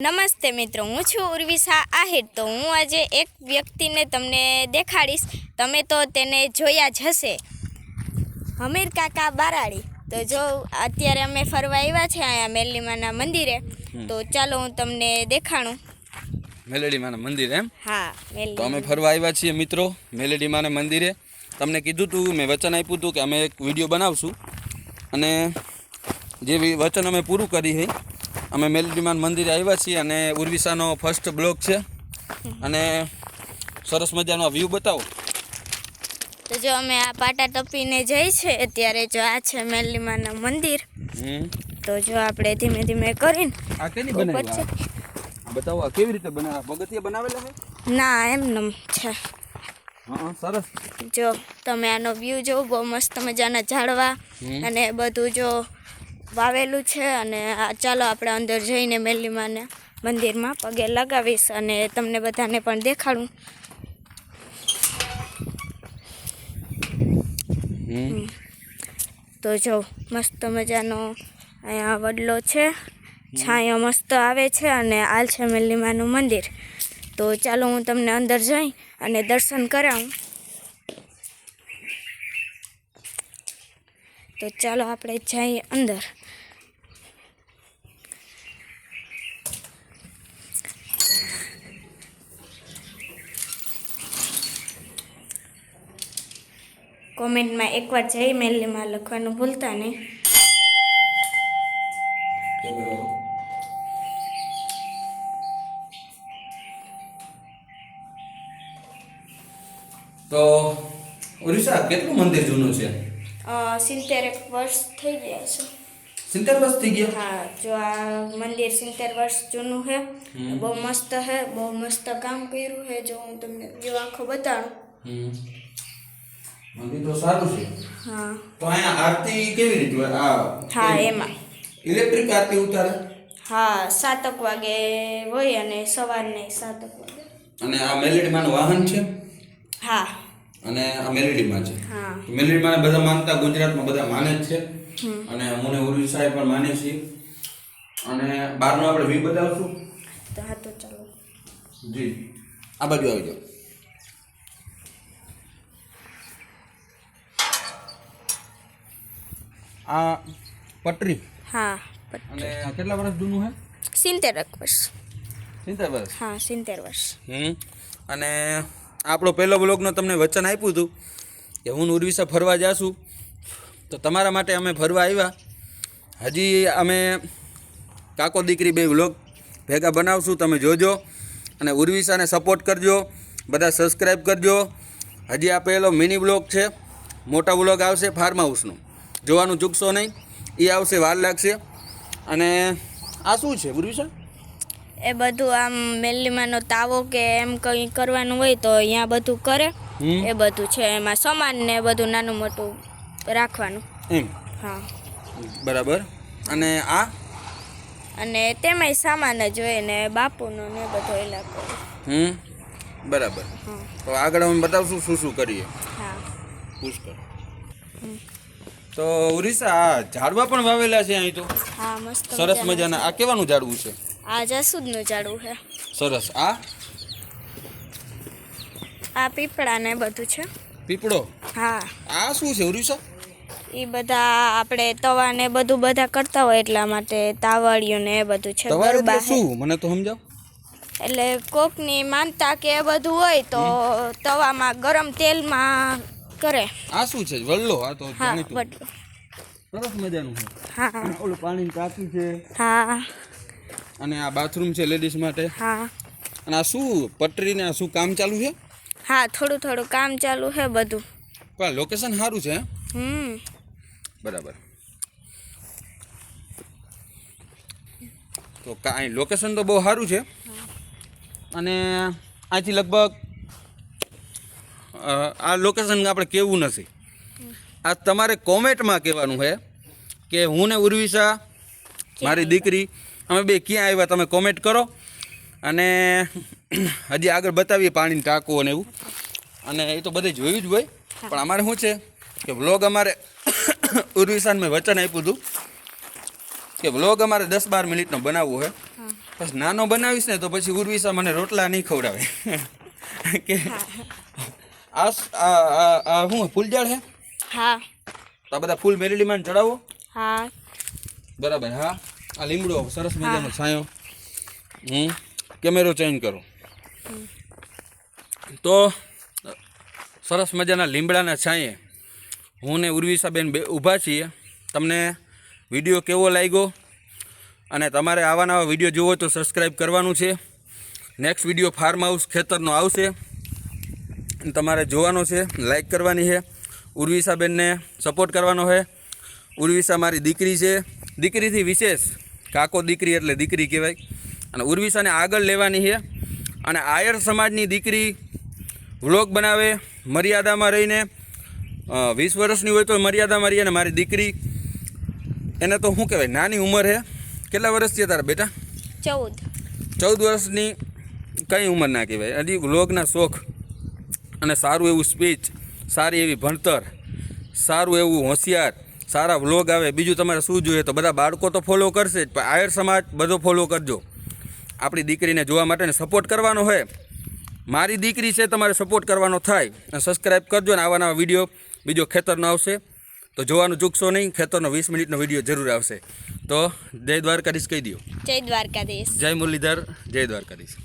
નમસ્તે મિત્રો, હું છું ઉર્વિશા આહિર. તો હું આજે એક વ્યક્તિને તમને દેખાડીશ. તમે તો તેને જોયા જ હશે, હમીર કાકા બારાડી. તો જો અત્યારે અમે ફરવા આવ્યા છે અહીંયા મેરડીમાના મંદિરે. તો ચાલો હું તમને દેખાડું. મેલડીમાના મંદિર એમ? હા, તો અમે ફરવા આવ્યા છીએ મિત્રો મેલડીમાના મંદિરે. તમને કીધું હતું, મેં વચન આપ્યું હતું કે અમે એક વિડીયો બનાવશું, અને જે વચન અમે પૂરું કરી છે. અમે મેલડીમાન મંદિરે આવ્યા છીએ અને ઉર્વિશાનો ફર્સ્ટ બ્લોગ છે, અને સરસ મજાનો વ્યૂ બતાવો. તો જો અમે આ પાટા ટપીને જઈ છે અત્યારે. જો આ છે મેરડીમાના મંદિર. તો જો આપણે ધીમે ધીમે કરીને આ કેની બનાવી બતાવો. આ કેવી રીતે બનાવ્યા? પગથિયા બનાવેલા છે? ના, એમનેમ છે. હા, સરસ. જો તમે આનો વ્યૂ જો, બહુ મસ્ત મજાના ઝાડવા અને બધું જો વાવેલું છે. અને ચાલો આપણે અંદર જઈને મેરડીમાના મંદિરમાં પગે લગાવીશ અને તમને બધાને પણ દેખાડું. તો જો મસ્ત મજાનો અહીંયા વડલો છે, છાંયો મસ્ત આવે છે, અને હાલ છે મેરડીમાનું મંદિર. તો ચાલો હું તમને અંદર જઈ અને દર્શન કરાવું. તો ચાલો આપણે જઈએ અંદર. કોમેન્ટમાં એકવાર જય મેરડીમાં લખવાનું ભૂલતા નહીં. તો ઉર્વિશા, કેટલું મંદિર જૂનું છે? 70 વર્ષ થઈ ગયા છે. 70 વર્ષ થઈ ગયા? હા, જો આ મંદિર 70 વર્ષ જૂનું છે. બહુ મસ્ત છે, બહુ મસ્ત કામ કર્યું છે. જો હું તમને વ્યૂ આખો બતાડું. મંદિર તો સારું છે. હા. તો અહીંયા આરતી કેવી રીતે હોય? હા, એમાં ઇલેક્ટ્રિક આરતી ઉતારે? હા, 7 વાગે હોય અને સવારને 7 વાગે. અને આ મેલડીમાનું વાહન છે? હા. અને આ મેલડીમાં છે? હા. મેલડીમાને બધા માનતા ગુજરાતમાં બધા માને જ છે, અને મને ઉર્વિશાએ પણ માને છે. અને બહારનો આપણે વ્યૂ બતાવશું. તો હા, તો ચાલો. જી, આ બાજુ આવી જાઓ. આ પટરી. હા. અને કેટલા વર્ષ જૂનું છે? 70 વર્ષ. 70 વર્ષ? હા, 70 વર્ષ. અને આપણો પહેલો બ્લોગનો તમને વચન આપ્યું હતું કે હું ઉર્વિશા ફરવા જાશું. તો તમારા માટે અમે ફરવા આવ્યા. હજી અમે કાકો દીકરી બે વ્લોગ ભેગા બનાવશું, તમે જોજો. અને ઉર્વિશાને સપોર્ટ કરજો, બધા સબસ્ક્રાઈબ કરજો. હજી આ પહેલો મિની બ્લોગ છે, મોટા બ્લોગ આવશે ફાર્મ હાઉસનો, જોવાનું ચૂકશો નહીં. એ આવશે, વાર લાગશે. અને આ શું છે ઉર્વિશા? એ બધું આમ મેરડીમાનો તાવો કે એમ કંઈ કરવાનું હોય તો અહીંયા બધું કરે. એ બધું છે, એમાં સામાન ને બધું નાનું મોટું રાખવાનું એમ? હા, બરાબર. અને આ? અને તેમાંય સામાન જ હોય ને બાપુનો ને બધો ઇલાકો. બરાબર. તો આગળ અમે બતાવશું શું શું કરીએ. હા. પુષ્કળ. તો ઉર્વિશા, આ ઝાડવા પણ વાવેલા છે અહીં તો. હા, મસ્ત સરસ મજાના. આ કેવાનું ઝાડવું છે? આ જાસૂદનું ઝાડવું છે. સરસ. આ પીપળા ને બધું છે. પીપળો? હા. આ શું છે ઉર્વિશા? એ બધા આપણે તવા ને બધું બધા કરતા હોય એટલા માટે તાવડિયું ને એ બધું છે. ગરબા શું? મને તો સમજાવ. એટલે કોકની માનતા કે એ બધું હોય તો તવામાં ગરમ તેલમાં કરે. આ શું છે? વલ્લો? આ તો હા, વડલો. સરસ મજાનું છે. હા. ઓલું પાણીની ટાંકી છે. હા. અને આ બાથરૂમ છે લેડીઝ માટે. હા. અને આ શું પટરી ને શું કામ ચાલુ છે? હા, થોડું થોડું કામ ચાલુ છે બધું. પણ લોકેશન સારું છે. બરાબર. તો કાંઈ લોકેશન તો બહુ સારું છે. અને અહીંથી લગભગ આ લોકેશન આપણે કહેવું નથી. આ તમારે કોમેન્ટમાં કહેવાનું છે કે હું ને ઉર્વિશા, મારી દીકરી, અમે બે ક્યાં આવ્યા, તમે કોમેન્ટ કરો. અને હજી આગળ બતાવીએ પાણીની ટાંકો ને એવું. અને એ તો બધે જોયું જ હોય, પણ અમારે શું છે કે વ્લોગ અમારે ઉર્વિશાને મેં વચન આપ્યું હતું કે વ્લોગ અમારે 10-12 મિનિટનો બનાવવો છે, બસ નાનો બનાવીશ ને તો પછી ઉર્વિશા મને રોટલા નહીં ખવડાવે કે આ શું ફૂલઝાડ હે? હા તો આ બધા ફૂલ મેલેડીમાં ચડાવો. હા બરાબર. હા, આ લીમડો સરસ મજાનો છાંયો. કેમેરો ચેન્જ કરો. તો સરસ મજાના લીમડાના છાંયે હું ને ઉર્વિશાબેન બે ઊભા છીએ. તમને વિડીયો કેવો લાગ્યો અને તમારે આવા નવા વિડીયો જોવો તો સબસ્ક્રાઈબ કરવાનું છે. નેક્સ્ટ વિડીયો ફાર્મ હાઉસ ખેતરનો આવશે, તમારે જોવાનો છે, લાઈક કરવાની છે, ઉર્વિશાબેનને સપોર્ટ કરવાનો છે. ઉર્વિશા મારી દીકરી છે, દીકરીથી વિશેષ કાકો દીકરી એટલે દીકરી કહેવાય. અને ઉર્વિશાને આગળ લેવાની છે. અને આયર સમાજની દીકરી વ્લોગ બનાવે, મર્યાદામાં રહીને 20 વર્ષની હોય તો મર્યાદામાં રહીને મારી દીકરી એને તો શું કહેવાય નાની ઉંમર છે. કેટલા વર્ષ છે તારા બેટા? 14 વર્ષની કંઈ ઉંમર ના કહેવાય. હજી વ્લોગના શોખ અને સારું એવું સ્પીચ, સારી એવી ભણતર, સારું એવું હોશિયાર, સારા વ્લોગ આવે. બીજું તમારે શું જોઈએ? તો બધા બાળકો તો ફોલો કરશે જ, પણ આયર સમાજ બધો ફોલો કરજો. આપણી દીકરીને જોવા માટે સપોર્ટ કરવાનો હોય. મારી દીકરી છે, તમારે સપોર્ટ કરવાનો થાય. અને સબસ્ક્રાઈબ કરજો. ને આવા નવા વિડીયો બીજો ખેતરનો આવશે તો જોવાનું ચૂકશો નહીં. ખેતરનો 20 મિનિટનો વિડીયો જરૂર આવશે. તો જય દ્વારકાધીશ કહી દો. જય દ્વારકાધીશ. જય મુરલીધર. જય દ્વારકાધીશ.